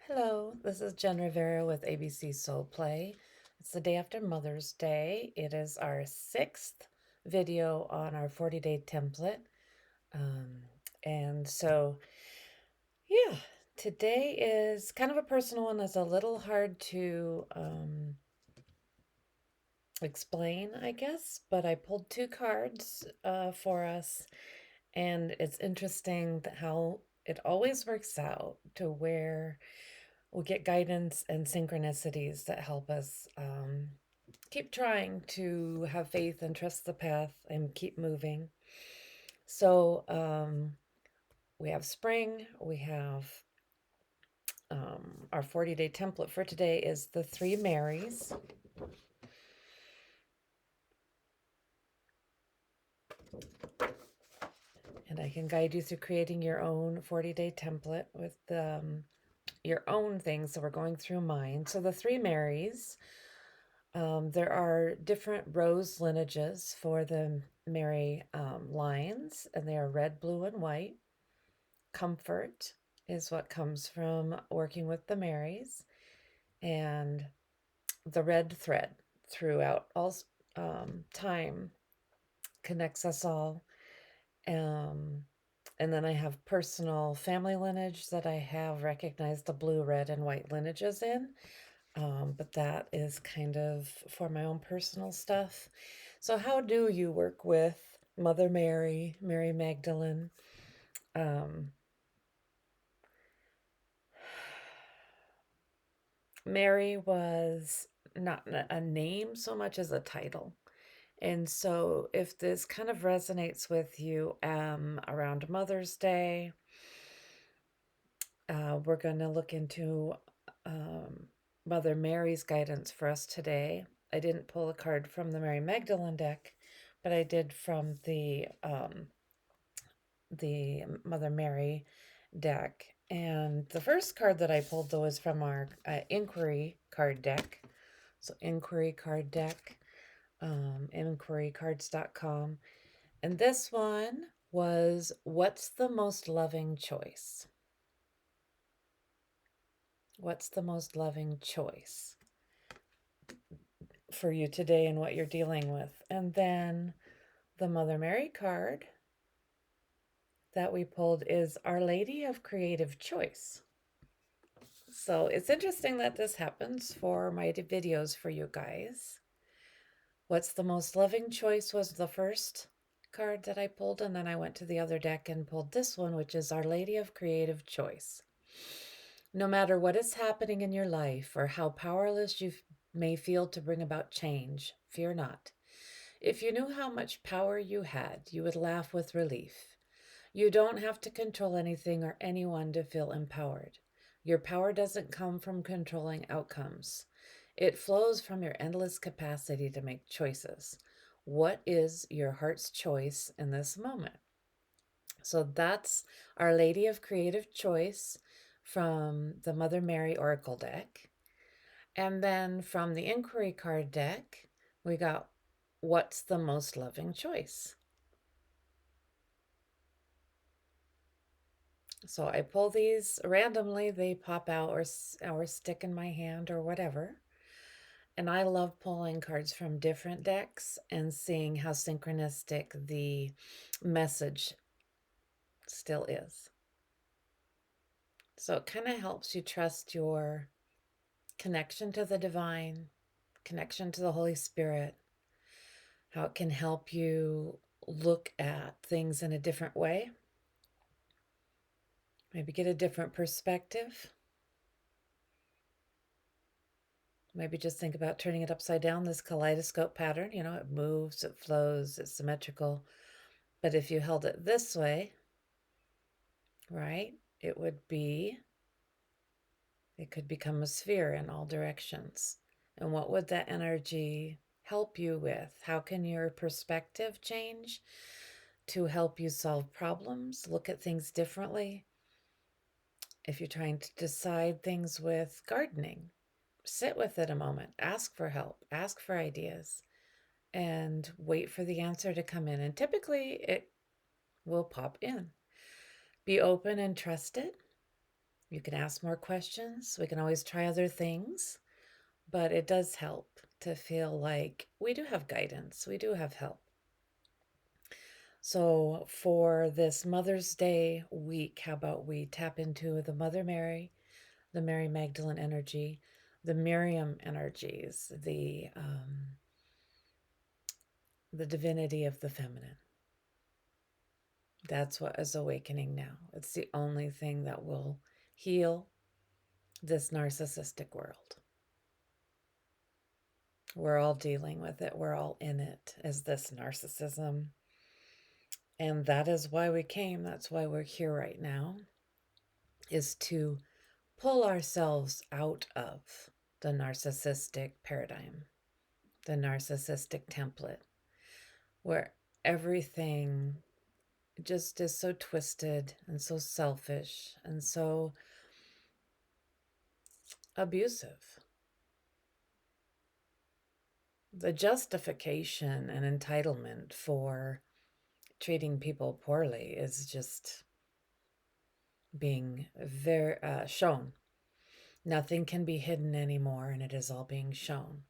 Hello, this is Jen Rivera with ABC Soul Play. It's the day after Mother's Day. It is our sixth video on our 40-day template. Um, and so, yeah, today is kind of a personal one. It's a little hard to explain, I guess, but I pulled two cards for us. And it's interesting how it always works out to where we'll get guidance and synchronicities that help us keep trying to have faith and trust the path and keep moving. So we have spring, we have our 40-day template for today is the Three Marys. And I can guide you through creating your own 40-day template with your own things. So we're going through mine. So the Three Marys, there are different rose lineages for the Mary lines, and they are red, blue, and white. Comfort is what comes from working with the Marys, and the red thread throughout all time connects us all. And then I have personal family lineage that I have recognized the blue, red, and white lineages in. But that is kind of for my own personal stuff. So, how do you work with Mother Mary, Mary Magdalene? Mary was not a name so much as a title. And so, if this kind of resonates with you around Mother's Day, we're going to look into Mother Mary's guidance for us today. I didn't pull a card from the Mary Magdalene deck, but I did from the Mother Mary deck. And the first card that I pulled, though, is from our inquiry card deck. So, inquiry card deck, inquirycards.com. And this one was, what's the most loving choice? What's the most loving choice for you today and what you're dealing with? And then the Mother Mary card that we pulled is Our Lady of Creative Choice. So it's interesting that this happens for my videos for you guys. What's the most loving choice was the first card that I pulled, and then I went to the other deck and pulled this one, which is Our Lady of Creative Choice. No matter what is happening in your life or how powerless you may feel to bring about change, fear not. If you knew how much power you had, you would laugh with relief. You don't have to control anything or anyone to feel empowered. Your power doesn't come from controlling outcomes. It flows from your endless capacity to make choices. What is your heart's choice in this moment? So that's Our Lady of Creative Choice from the Mother Mary Oracle deck. And then from the Inquiry card deck, we got What's the Most Loving Choice? So I pull these randomly, they pop out or stick in my hand or whatever. And I love pulling cards from different decks and seeing how synchronistic the message still is. So it kind of helps you trust your connection to the divine, connection to the Holy Spirit, how it can help you look at things in a different way, maybe get a different perspective. Maybe just think about turning it upside down, this kaleidoscope pattern. You know, it moves, it flows, it's symmetrical. But if you held it this way, right, it could become a sphere in all directions. And what would that energy help you with? How can your perspective change to help you solve problems, look at things differently? If you're trying to decide things with gardening, sit with it a moment, ask for help, ask for ideas, and wait for the answer to come in. And typically it will pop in. Be open and trust it. You can ask more questions. We can always try other things, but it does help to feel like we do have guidance, we do have help. So, for this Mother's Day week, how about we tap into the Mother Mary, the Mary Magdalene energy, the Miriam energies, the divinity of the feminine. That's what is awakening now. It's the only thing that will heal this narcissistic world. We're all dealing with it. We're all in it as this narcissism. And that is why we came. That's why we're here right now, is to pull ourselves out of the narcissistic paradigm, the narcissistic template, where everything just is so twisted and so selfish and so abusive. The justification and entitlement for treating people poorly is just being very shown. Nothing can be hidden anymore, and it is all being shown.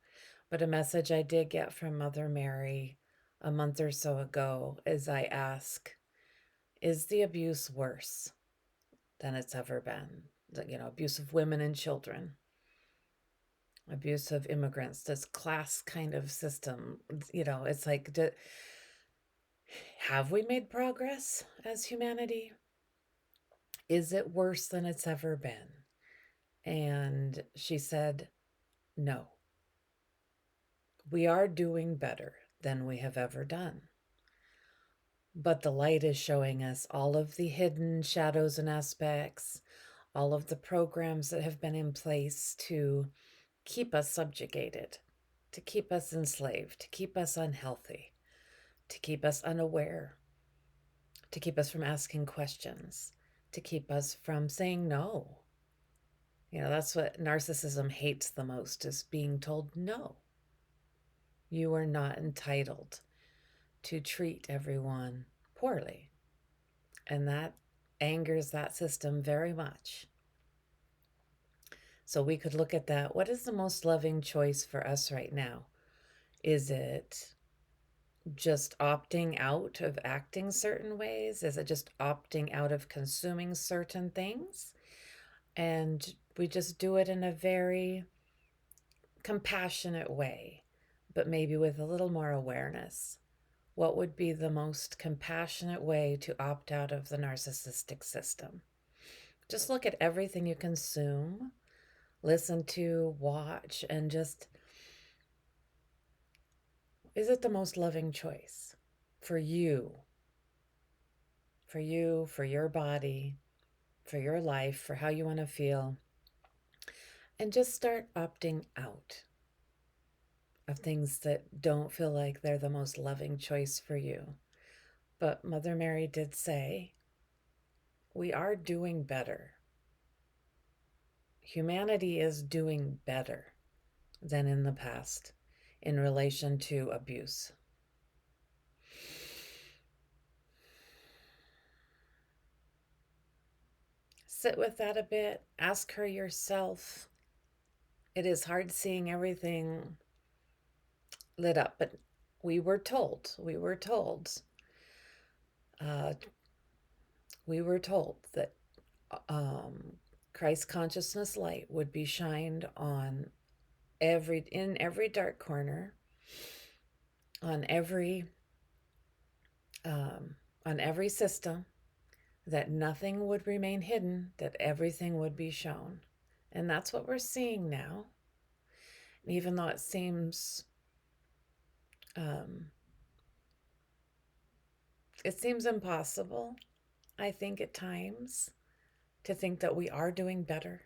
But a message I did get from Mother Mary a month or so ago is I ask, is the abuse worse than it's ever been? Abuse of women and children, abuse of immigrants, this class kind of system. It's like, have we made progress as humanity? Is it worse than it's ever been? And she said, no. We are doing better than we have ever done. But the light is showing us all of the hidden shadows and aspects, all of the programs that have been in place to keep us subjugated, to keep us enslaved, to keep us unhealthy, to keep us unaware, to keep us from asking questions, to keep us from saying no. That's what narcissism hates the most, is being told no. You are not entitled to treat everyone poorly. And that angers that system very much. So we could look at that. What is the most loving choice for us right now? Is it just opting out of acting certain ways? Is it just opting out of consuming certain things? And we just do it in a very compassionate way, but maybe with a little more awareness. What would be the most compassionate way to opt out of the narcissistic system? Just look at everything you consume, listen to, watch, and just, is it the most loving choice for you? For you, for your body, for your life, for how you want to feel. And just start opting out of things that don't feel like they're the most loving choice for you. But Mother Mary did say, we are doing better. Humanity is doing better than in the past in relation to abuse. Sit with that a bit. Ask her yourself. It is hard seeing everything lit up, but we were told uh, that Christ consciousness light would be shined in every dark corner, on every system, that nothing would remain hidden, that everything would be shown. And that's what we're seeing now. Even though it seems impossible, I think, at times, to think that we are doing better,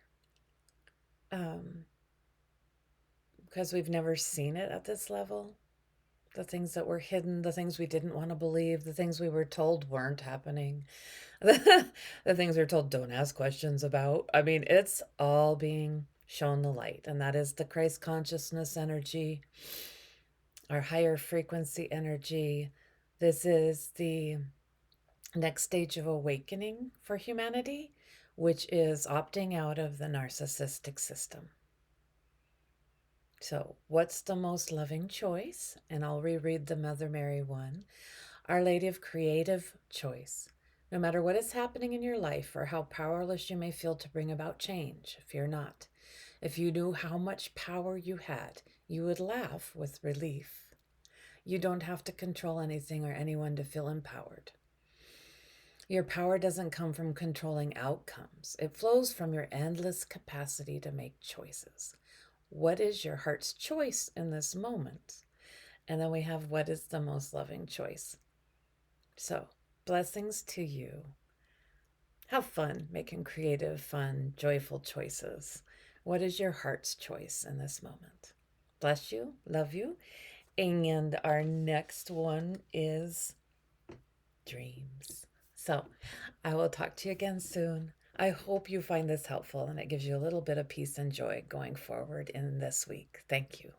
because we've never seen it at this level. The things that were hidden, the things we didn't want to believe, the things we were told weren't happening, the things we were told don't ask questions about. I mean, it's all being shown the light, and that is the Christ consciousness energy, our higher frequency energy. This is the next stage of awakening for humanity, which is opting out of the narcissistic system. So, what's the most loving choice? And I'll reread the Mother Mary one. Our Lady of Creative Choice. No matter what is happening in your life or how powerless you may feel to bring about change, fear not. If you knew how much power you had, you would laugh with relief. You don't have to control anything or anyone to feel empowered. Your power doesn't come from controlling outcomes. It flows from your endless capacity to make choices. What is your heart's choice in this moment? And then we have what is the most loving choice. So, blessings to you. Have fun making creative, fun, joyful choices. What is your heart's choice in this moment? Bless you, love you. And our next one is dreams. So, I will talk to you again soon. I hope you find this helpful and it gives you a little bit of peace and joy going forward in this week. Thank you.